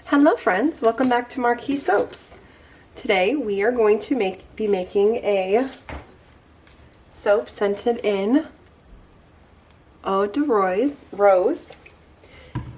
Hello friends, welcome back to Marquee Soaps. Today we are going to be making a soap scented in eau de rose.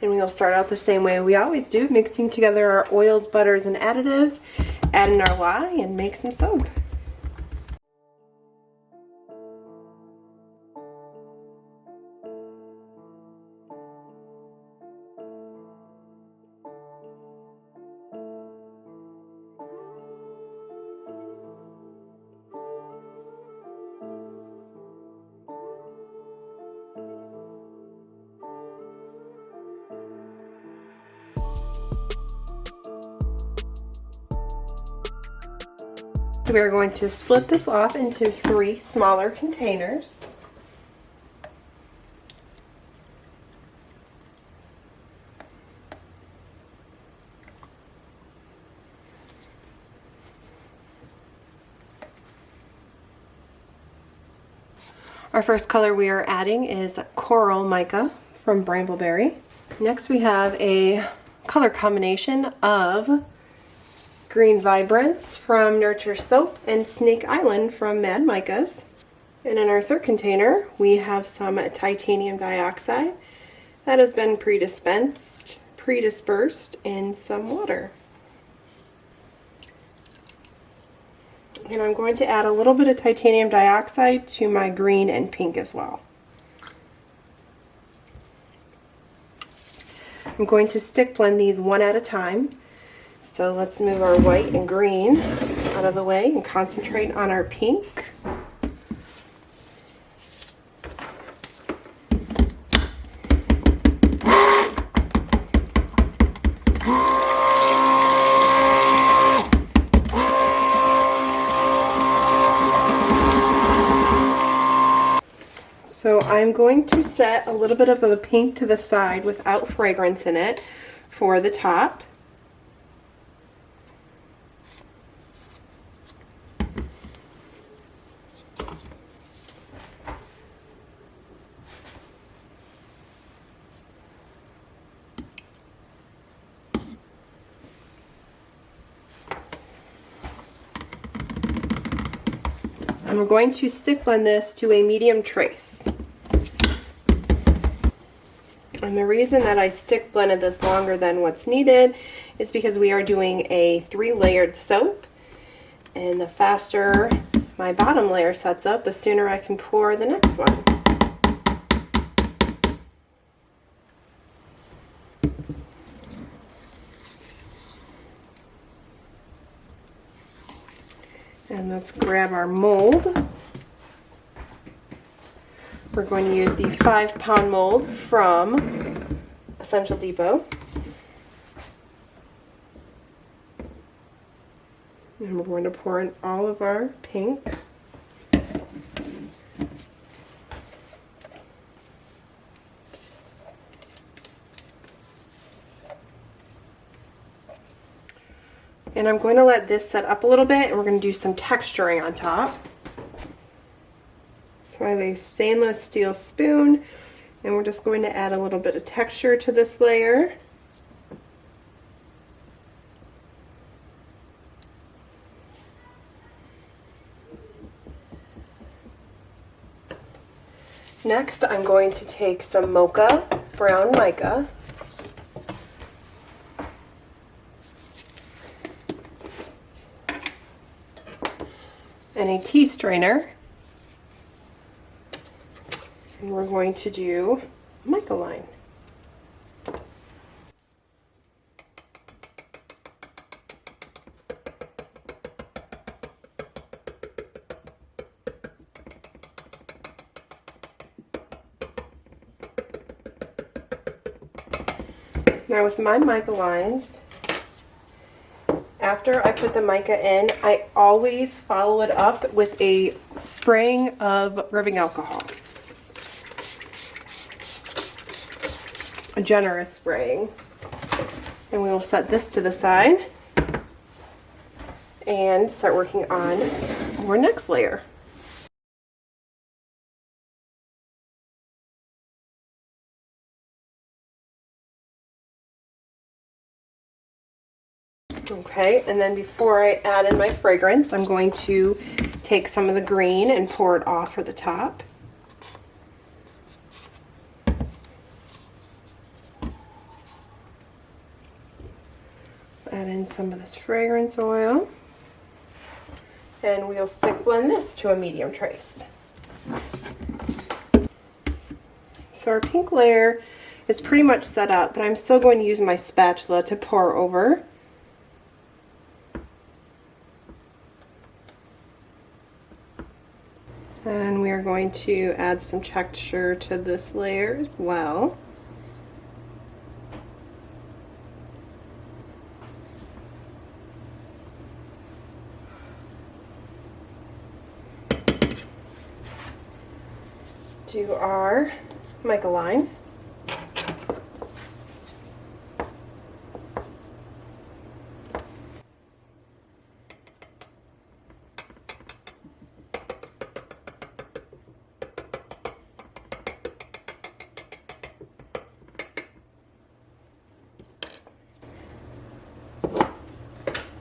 And we will start out the same way we always do, mixing together our oils, butters, and additives, add in our lye, and make some soap. So we are going to split this off into 3 smaller containers. Our first color we are adding is Coral Mica from Brambleberry. Next we have a color combination of Green Vibrance from Nurture Soap and Snake Island from Mad Micas. And in our third container, we have some titanium dioxide that has been predispersed in some water. And I'm going to add a little bit of titanium dioxide to my green and pink as well. I'm going to stick blend these one at a time. So let's move our white and green out of the way and concentrate on our pink. So I'm going to set a little bit of the pink to the side without fragrance in it for the top. And we're going to stick blend this to a medium trace. And the reason that I stick blended this longer than what's needed is because we are doing a 3-layered soap. And the faster my bottom layer sets up, the sooner I can pour the next one. And let's grab our mold. We're going to use the 5-pound mold from Essential Depot. And we're going to pour in all of our pink. And I'm going to let this set up a little bit, and we're going to do some texturing on top. So I have a stainless steel spoon, and we're just going to add a little bit of texture to this layer. Next, I'm going to take some Mocha Brown Mica. And a tea strainer, and we're going to do mica line. Now with my mica lines, after I put the mica in, I always follow it up with a spraying of rubbing alcohol. A generous spraying. And we will set this to the side and start working on our next layer. Okay, and then before I add in my fragrance, I'm going to take some of the green and pour it off for the top. Add in some of this fragrance oil. And we'll stick blend this to a medium trace. So our pink layer is pretty much set up, but I'm still going to use my spatula to pour over. And we are going to add some texture to this layer as well. Do our Mica line.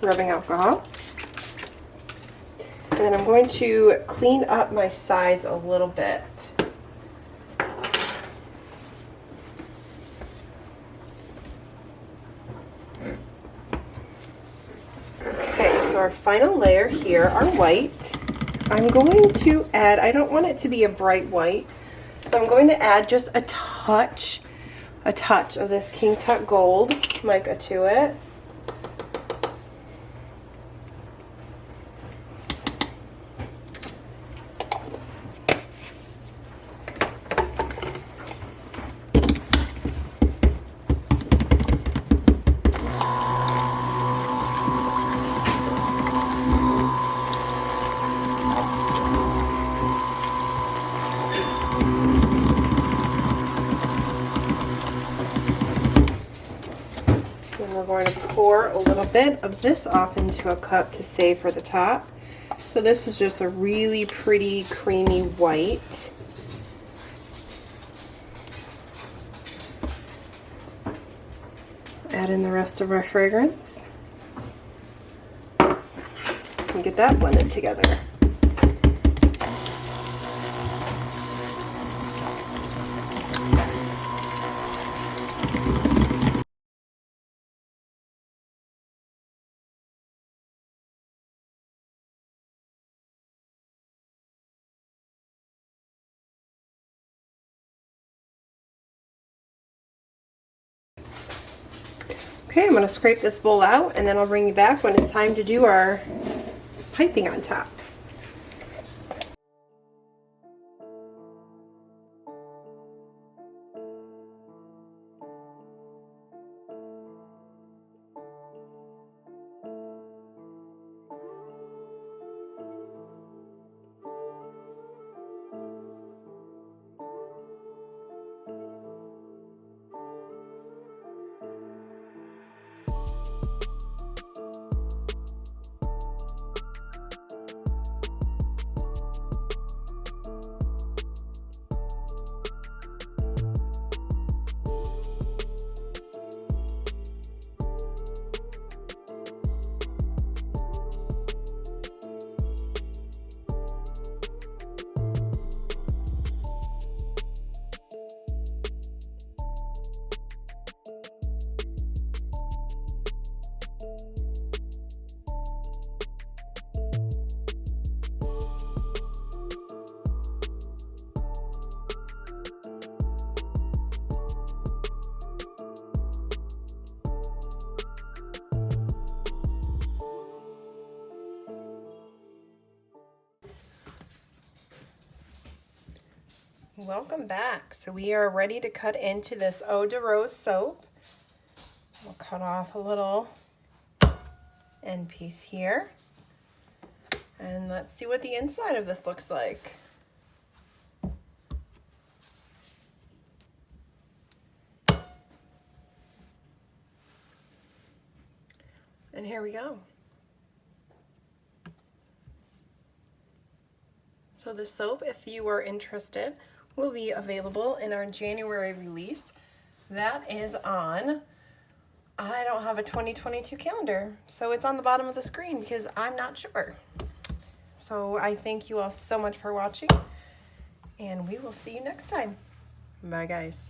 Rubbing alcohol. And then I'm going to clean up my sides a little bit. Okay, so our final layer here are white. I'm going to add, I don't want it to be a bright white, so I'm going to add just a touch of this King Tut Gold mica to it. We're going to pour a little bit of this off into a cup to save for the top. So this is just a really pretty creamy white. Add in the rest of our fragrance and get that blended together. Okay, I'm going to scrape this bowl out and then I'll bring you back when it's time to do our piping on top. Welcome back. So we are ready to cut into this Eau de Rose soap. We'll cut off a little end piece here. And let's see what the inside of this looks like. And here we go. So the soap, if you are interested, will be available in our January release. That is on I don't have a 2022 calendar, so it's on the bottom of the screen because I'm not sure. So I thank you all so much for watching, and we will see you next time. Bye, guys.